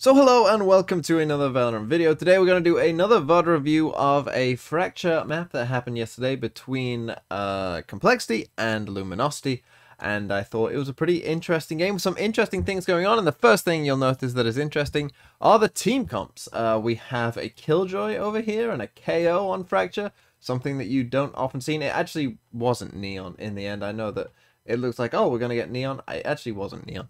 So hello and welcome to another Valorant video. Today we're going to do another VOD review of a Fracture map that happened yesterday between Complexity and Luminosity. And I thought it was a pretty interesting game with some interesting things going on. And the first thing you'll notice that is interesting are the team comps. We have a Killjoy over here and a KO on Fracture. Something that you don't often see. It actually wasn't Neon in the end. I know that it looks like, oh, we're going to get Neon. It actually wasn't Neon.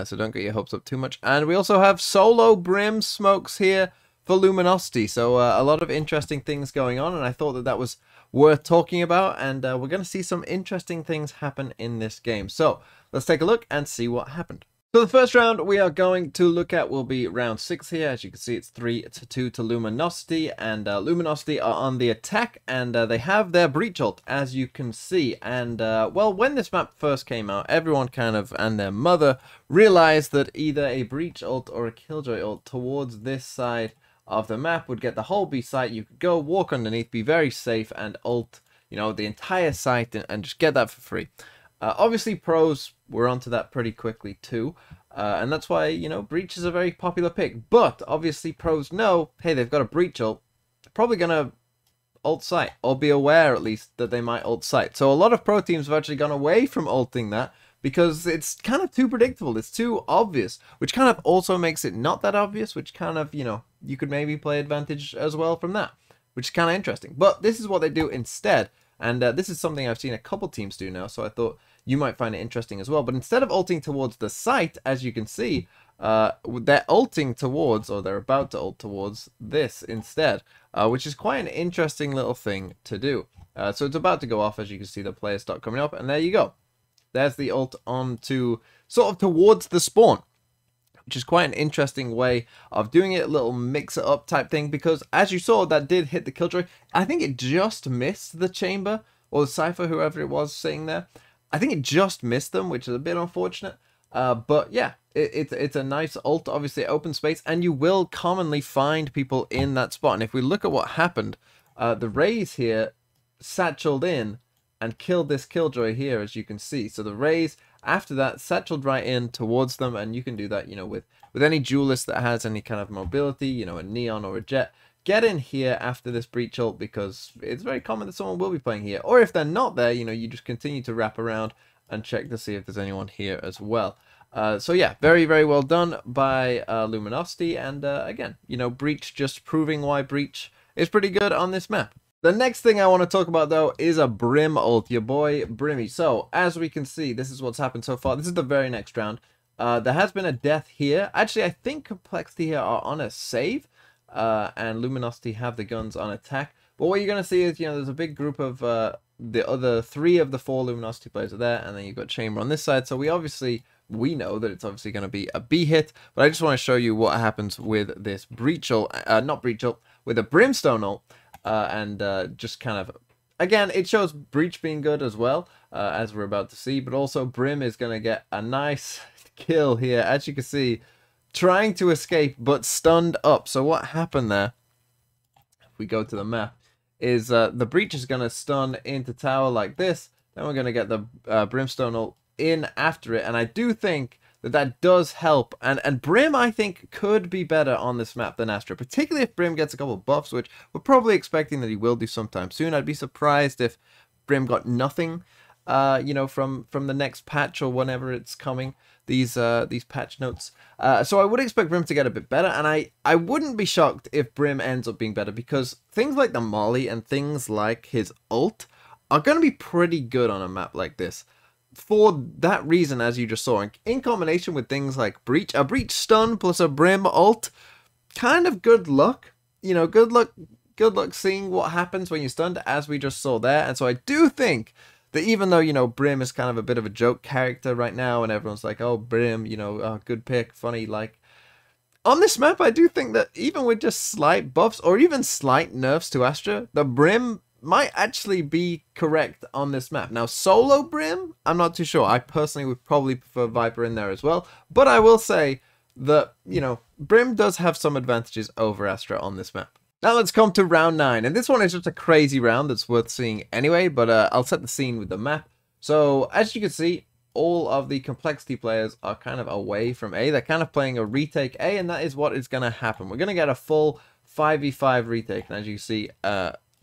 So don't get your hopes up too much. And we also have solo Brim smokes here for Luminosity. So a lot of interesting things going on. And I thought that that was worth talking about. And we're going to see some interesting things happen in this game. So let's take a look and see what happened. So the first round we are going to look at will be round 6 here. As you can see, it's 3-2 to Luminosity, and Luminosity are on the attack, and they have their breach ult, as you can see. And well, when this map first came out, everyone kind of and their mother realized that either a breach ult or a Killjoy ult towards this side of the map would get the whole B site. You could go walk underneath, be very safe, and ult, you know, the entire site and just get that for free. Obviously, pros were onto that pretty quickly too, and that's why, you know, breach is a very popular pick. But obviously, pros know, hey, they've got a breach ult, they're probably gonna ult site, or be aware at least that they might ult site. So a lot of pro teams have actually gone away from ulting that because it's kind of too predictable, it's too obvious, which kind of also makes it not that obvious, which kind of, you know, you could maybe play advantage as well from that, which is kind of interesting. But this is what they do instead. And this is something I've seen a couple teams do now, so I thought you might find it interesting as well. But instead of ulting towards the site, as you can see, they're ulting towards, or they're about to ult towards this instead, which is quite an interesting little thing to do. So it's about to go off, as you can see, the players start coming up, and there you go. There's the ult onto, sort of towards the spawn, which is quite an interesting way of doing it, a little mix-it-up type thing, because as you saw, that did hit the Killjoy. I think it just missed the Chamber, or the Cypher, whoever it was sitting there. I think it just missed them, which is a bit unfortunate. But yeah, it's a nice ult, obviously open space, and you will commonly find people in that spot. And if we look at what happened, the Raze here satcheled in and killed this Killjoy here, as you can see. So the Raze, after that, satcheled right in towards them, and you can do that, you know, with any duelist that has any kind of mobility, you know, a Neon or a Jet. Get in here after this breach ult, because it's very common that someone will be playing here. Or if they're not there, you know, you just continue to wrap around and check to see if there's anyone here as well. So yeah, very, very well done by Luminosity. And again, you know, breach just proving why breach is pretty good on this map. The next thing I want to talk about, though, is a Brim ult, your boy Brimmy. So, as we can see, this is what's happened so far. This is the very next round. There has been a death here. Actually, I think Complexity here are on a save, and Luminosity have the guns on attack. But what you're going to see is, you know, there's a big group of the other 3 of the 4 Luminosity players are there, and then you've got Chamber on this side. So we know that it's obviously going to be a B hit, but I just want to show you what happens with this breach ult, not breach ult, with a Brimstone ult. And just kind of, again, it shows breach being good as well, as we're about to see, but also Brim is going to get a nice kill here, as you can see, trying to escape but stunned up. So what happened there, if we go to the map, is the breach is going to stun into tower like this, then we're going to get the Brimstone ult in after it, and I do think that does help, and Brim, I think, could be better on this map than Astra, particularly if Brim gets a couple of buffs, which we're probably expecting that he will do sometime soon. I'd be surprised if Brim got nothing, you know, from the next patch or whenever it's coming, these patch notes. So I would expect Brim to get a bit better, and I wouldn't be shocked if Brim ends up being better, because things like the Molly and things like his ult are going to be pretty good on a map like this. For that reason, as you just saw, in combination with things like breach, a breach stun plus a Brim ult, kind of good luck, you know, good luck seeing what happens when you're stunned, as we just saw there. And so I do think that even though, you know, Brim is kind of a bit of a joke character right now, and everyone's like, oh, Brim, you know, oh, good pick, funny, like, on this map, I do think that even with just slight buffs or even slight nerfs to Astra, the Brim might actually be correct on this map. Now, solo Brim, I'm not too sure. I personally would probably prefer Viper in there as well. But I will say that, you know, Brim does have some advantages over Astra on this map. Now let's come to round 9. And this one is just a crazy round that's worth seeing anyway. But I'll set the scene with the map. So, as you can see, all of the complexity players are kind of away from A. They're kind of playing a retake A, and that is what is going to happen. We're going to get a full 5v5 retake, and as you see,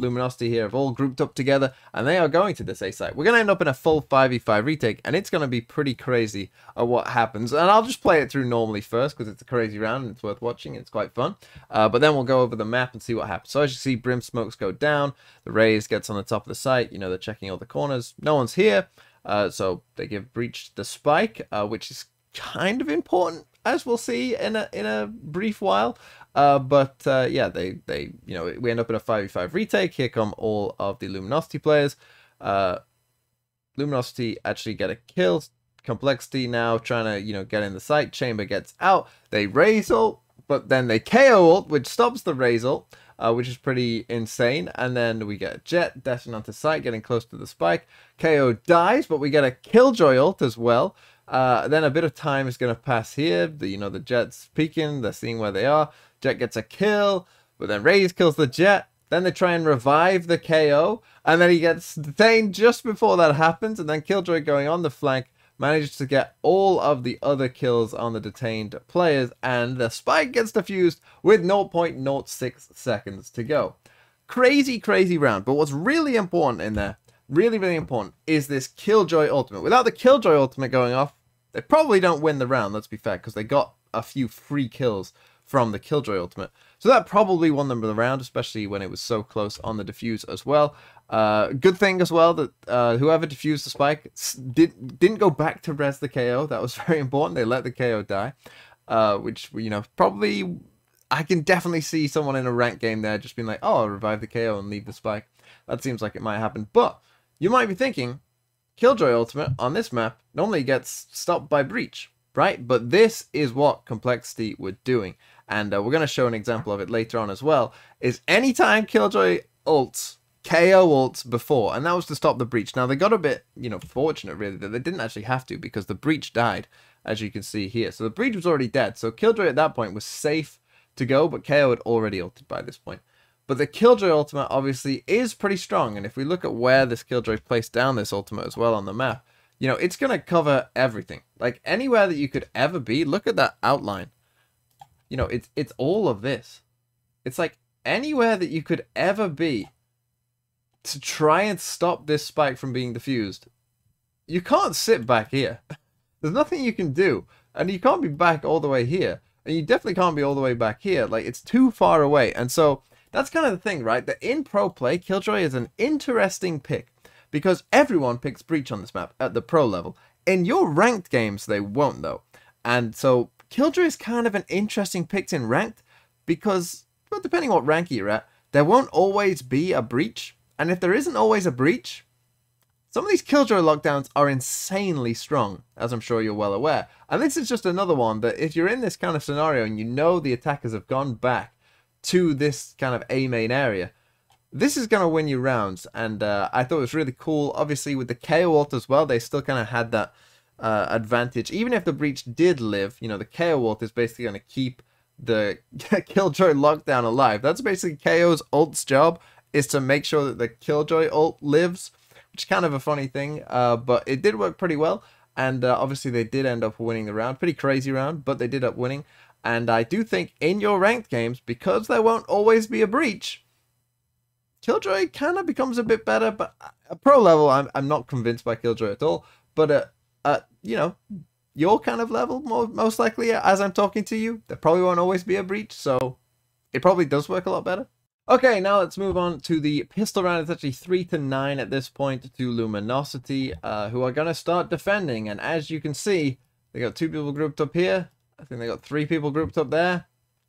Luminosity here have all grouped up together, and they are going to this A site. We're going to end up in a full 5v5 retake, and it's going to be pretty crazy what happens. And I'll just play it through normally first, because it's a crazy round, and it's worth watching, it's quite fun. But then we'll go over the map and see what happens. So as you see, Brim smokes go down, the Raze gets on the top of the site, you know, they're checking all the corners, no one's here, so they give Breach the spike, which is kind of important, as we'll see in a brief while. Yeah, they you know, we end up in a 5v5 retake. Here come all of the Luminosity players. Luminosity actually get a kill. Complexity now trying to, you know, get in the site. Chamber gets out. They Raze ult, but then they KO ult, which stops the Raze ult, which is pretty insane. And then we get a Jet dashing onto site, getting close to the spike. KO dies, but we get a Killjoy ult as well. Then a bit of time is going to pass here. You know, the Jet's peeking. They're seeing where they are. Jet gets a kill, but then Raze kills the Jet. Then they try and revive the KO, and then he gets detained just before that happens. And then Killjoy, going on the flank, manages to get all of the other kills on the detained players, and the spike gets defused with 0.06 seconds to go. Crazy, crazy round. But what's really important in there, really important, is this Killjoy ultimate. Without the Killjoy ultimate going off, they probably don't win the round, let's be fair, because they got a few free kills from the Killjoy ultimate. So that probably won them the round, especially when it was so close on the defuse as well. Good thing as well that whoever defused the spike didn't go back to res the KO. That was very important. They let the KO die, which, you know, probably I can definitely see someone in a ranked game there just being like, oh, I'll revive the KO and leave the spike. That seems like it might happen. But you might be thinking, Killjoy ultimate on this map normally gets stopped by Breach, right? But this is what Complexity were doing. And we're going to show an example of it later on as well, is anytime Killjoy ults, KO ults before, and that was to stop the Breach. Now, they got a bit, you know, fortunate, really, that they didn't actually have to, because the Breach died, as you can see here. So the Breach was already dead, so Killjoy at that point was safe to go, but KO had already ulted by this point. But the Killjoy ultimate, obviously, is pretty strong, and if we look at where this Killjoy placed down this ultimate as well on the map, you know, it's going to cover everything. Like, anywhere that you could ever be, look at that outline. You know, it's all of this. It's like anywhere that you could ever be to try and stop this spike from being defused. You can't sit back here. There's nothing you can do. And you can't be back all the way here. And you definitely can't be all the way back here. Like, it's too far away. And so that's kind of the thing, right? That in pro play, Killjoy is an interesting pick, because everyone picks Breach on this map at the pro level. In your ranked games, they won't, though. And so Killjoy is kind of an interesting pick in ranked, because, well, depending what rank you're at, there won't always be a Breach. And if there isn't always a Breach, some of these Killjoy lockdowns are insanely strong, as I'm sure you're well aware. And this is just another one that if you're in this kind of scenario and you know the attackers have gone back to this kind of A main area, this is going to win you rounds. And I thought it was really cool. Obviously, with the KO ult as well, they still kind of had that advantage. Even if the Breach did live, you know, the KO ult is basically going to keep the Killjoy lockdown alive. That's basically KO's ult's job, is to make sure that the Killjoy ult lives, which is kind of a funny thing, but it did work pretty well. And obviously they did end up winning the round. Pretty crazy round, but they did end up winning. And I do think in your ranked games, because there won't always be a Breach, Killjoy kind of becomes a bit better. But at pro level, I'm not convinced by Killjoy at all. But you know, your kind of level, most likely, as I'm talking to you, there probably won't always be a Breach, so it probably does work a lot better. Okay, now let's move on to the pistol round. It's actually 3-9 at this point to Luminosity, who are going to start defending. And as you can see, they got 2 people grouped up here. I think they got 3 people grouped up there.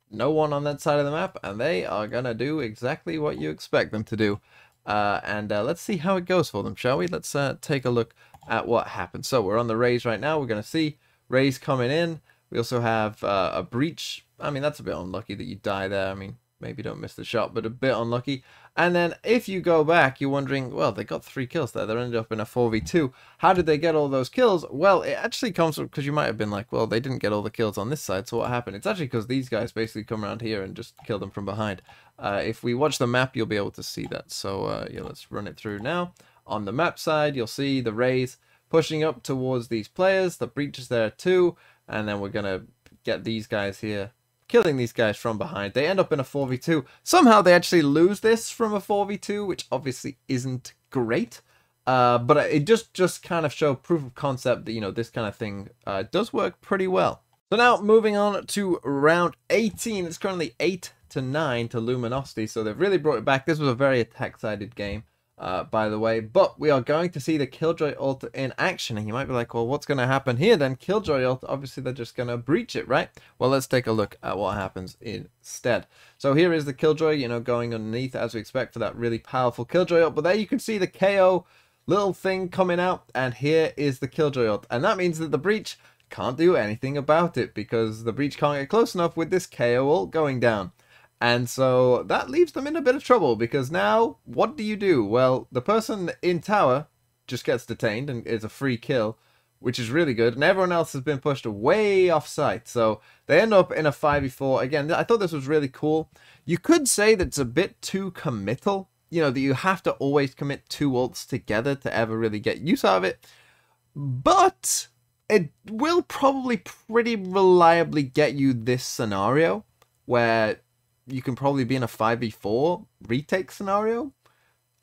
No one on that side of the map, and they are going to do exactly what you expect them to do. Let's see how it goes for them, shall we? Let's take a look at what happens. So we're on the Raze right now. We're going to see Raze coming in. We also have a Breach. I mean, that's a bit unlucky that you die there. I mean, maybe don't miss the shot, but a bit unlucky. And then if you go back, you're wondering, well, they got 3 kills there. They ended up in a 4v2. How did they get all those kills? Well, it actually comes from, because you might have been like, well, they didn't get all the kills on this side, so what happened? It's actually because these guys basically come around here and just kill them from behind. If we watch the map, you'll be able to see that. So yeah, let's run it through now. On the map side, you'll see the Raze pushing up towards these players. The breach is there too, and then we're gonna get these guys here, killing these guys from behind. They end up in a 4v2. Somehow they actually lose this from a 4v2, which obviously isn't great. But it just kind of showed proof of concept that, you know, this kind of thing does work pretty well. So now moving on to round 18. It's currently 8-9 to Luminosity, so they've really brought it back. This was a very attack-sided game, by the way, but we are going to see the Killjoy ult in action, and you might be like, well, what's going to happen here then? Killjoy ult, obviously they're just going to breach it, right? Well, let's take a look at what happens instead. So here is the Killjoy, you know, going underneath as we expect for that really powerful Killjoy ult, but there you can see the KO little thing coming out, and here is the Killjoy ult, and that means that the breach can't do anything about it because the breach can't get close enough with this KO ult going down. And so that leaves them in a bit of trouble, because now what do? Well, the person in tower just gets detained and is a free kill, which is really good, and everyone else has been pushed way off site, so they end up in a 5v4. Again, I thought this was really cool. You could say that it's a bit too committal, you know, that you have to always commit 2 ults together to ever really get use out of it, but it will probably pretty reliably get you this scenario where you can probably be in a 5v4 retake scenario,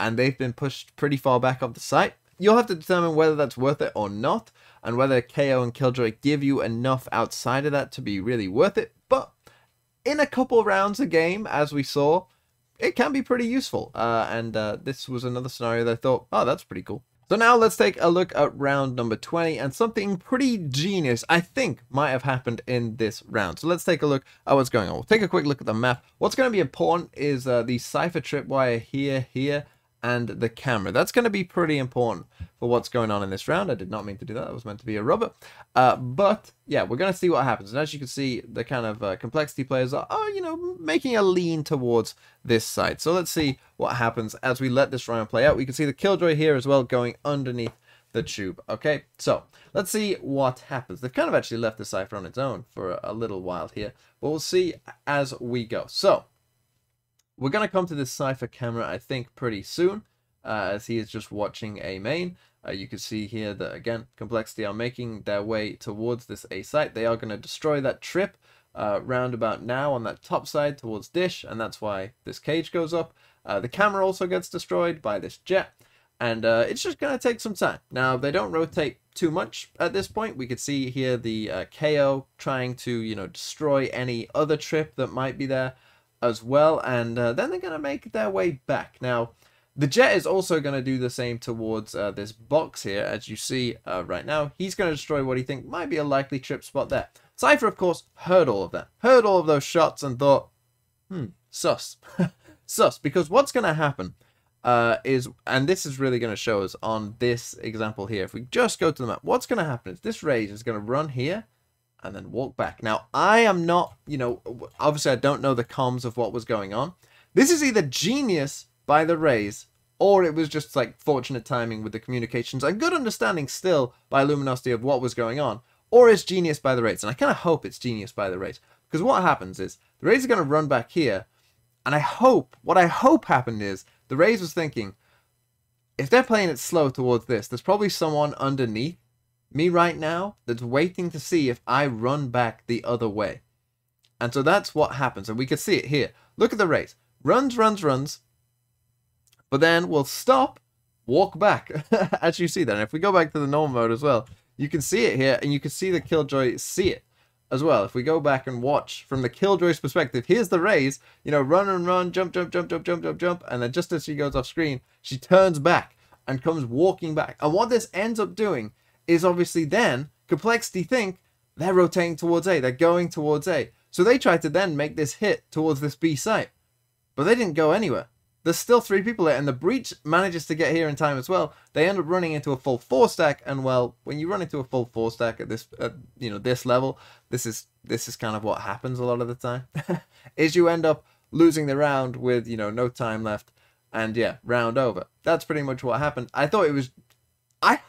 and they've been pushed pretty far back off the site. You'll have to determine whether that's worth it or not, and whether KO and Killjoy give you enough outside of that to be really worth it. But in a couple rounds a game, as we saw, it can be pretty useful. This was another scenario that I thought, oh, that's pretty cool. So now let's take a look at round number 20, and something pretty genius, I think, might have happened in this round. So let's take a look at what's going on. We'll take a quick look at the map. What's going to be important is the Cypher tripwire here, and the camera. That's going to be pretty important for what's going on in this round. I did not mean to do that. That was meant to be a rubber. But yeah, we're going to see what happens. And as you can see, the kind of complexity players are, you know, making a lean towards this side. So let's see what happens as we let this round play out. We can see the Killjoy here as well going underneath the tube. Okay, so let's see what happens. They've kind of actually left the Cypher on its own for a little while here, but we'll see as we go. So we're going to come to this Cypher camera, I think, pretty soon, as he is just watching a main. You can see here that, again, Complexity are making their way towards this A site. They are going to destroy that trip round about now on that top side towards Dish, and that's why this cage goes up. The camera also gets destroyed by this jet, and it's just going to take some time. Now, they don't rotate too much at this point. We could see here the KO trying to, you know, destroy any other trip that might be there as well, and then they're going to make their way back. Now, the jet is also going to do the same towards this box here, as you see right now. He's going to destroy what he thinks might be a likely trip spot there. Cypher, of course, heard all of that, heard all of those shots, and thought, sus. Sus, because what's going to happen is, and this is really going to show us on this example here, if we just go to the map, what's going to happen is this Raze is going to run here, and then walk back. Now, I am not, you know, obviously I don't know the comms of what was going on. This is either genius by the Raze, or it was just like fortunate timing with the communications and good understanding still by Luminosity of what was going on, or it's genius by the Raze. And I kind of hope it's genius by the Raze, because what happens is the Raze are going to run back here, and what I hope happened is the Raze was thinking, if they're playing it slow towards this, there's probably someone underneath me right now that's waiting to see if I run back the other way. And so that's what happens, and we can see it here. Look at the Raze. Runs, but then we'll stop, walk back, as you see that. And if we go back to the normal mode as well, you can see it here, and you can see the Killjoy see it as well. If we go back and watch from the Killjoy's perspective, here's the Raze, you know, run and run, jump, and then just as she goes off screen, she turns back and comes walking back. And what this ends up doing is obviously then Complexity think they're rotating towards A, they're going towards A. So they try to then make this hit towards this B site, but they didn't go anywhere. There's still 3 people there, and the breach manages to get here in time as well. They end up running into a full 4 stack, and well, when you run into a full 4 stack at this, you know, this level, this is kind of what happens a lot of the time, is you end up losing the round with, you know, no time left, and yeah, round over. That's pretty much what happened. I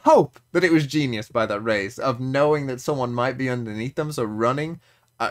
hope that it was genius by that Raze of knowing that someone might be underneath them, so running,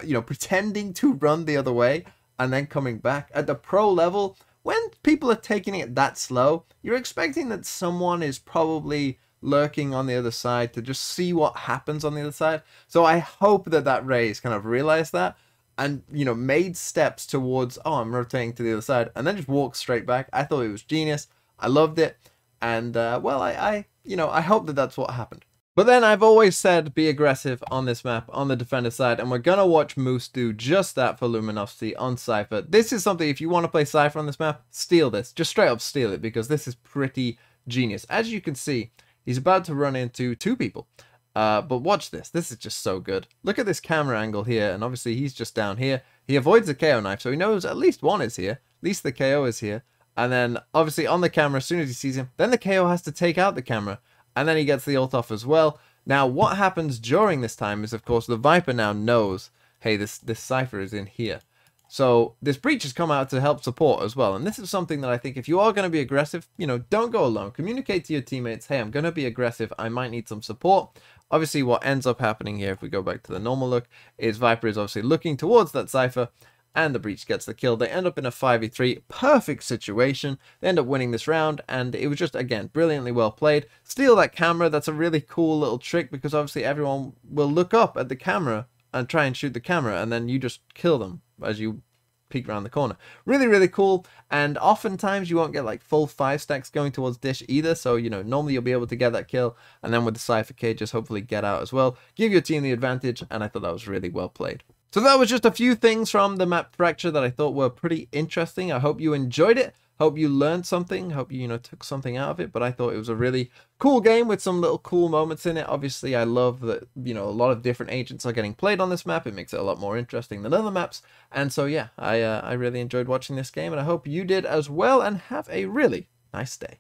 you know, pretending to run the other way and then coming back. At the pro level, when people are taking it that slow, you're expecting that someone is probably lurking on the other side to just see what happens on the other side. So I hope that that Raze kind of realized that and, you know, made steps towards, oh, I'm rotating to the other side, and then just walked straight back. I thought it was genius. I loved it. And, well, you know, I hope that that's what happened. But then I've always said be aggressive on this map on the defender side, and we're gonna watch Moose do just that for Luminosity on Cypher. This is something, if you want to play Cypher on this map, steal this. Just straight up steal it, because this is pretty genius. As you can see, he's about to run into 2 people. But watch this. This is just so good. Look at this camera angle here, and obviously he's just down here. He avoids the KO knife, so he knows at least one is here. At least the KO is here. And then, obviously, on the camera, as soon as he sees him, then the KO has to take out the camera. And then he gets the ult off as well. Now, what happens during this time is, of course, the Viper now knows, hey, this Cypher is in here. So this breach has come out to help support as well. And this is something that I think if you are going to be aggressive, you know, don't go alone. Communicate to your teammates, hey, I'm going to be aggressive. I might need some support. Obviously, what ends up happening here, if we go back to the normal look, is Viper is obviously looking towards that Cypher. And the breach gets the kill. They end up in a 5v3. Perfect situation. They end up winning this round. And it was just, again, brilliantly well played. Steal that camera. That's a really cool little trick, because obviously everyone will look up at the camera and try and shoot the camera. And then you just kill them as you peek around the corner. Really, really cool. And oftentimes you won't get like full 5 stacks going towards Dish either. So, you know, normally you'll be able to get that kill. And then with the Cypher cages, hopefully get out as well. Give your team the advantage. And I thought that was really well played. So that was just a few things from the map Fracture that I thought were pretty interesting. I hope you enjoyed it. Hope you learned something. Hope you, took something out of it. But I thought it was a really cool game with some little cool moments in it. Obviously, I love that, a lot of different agents are getting played on this map. It makes it a lot more interesting than other maps. And so, yeah, I really enjoyed watching this game. And I hope you did as well. And have a really nice day.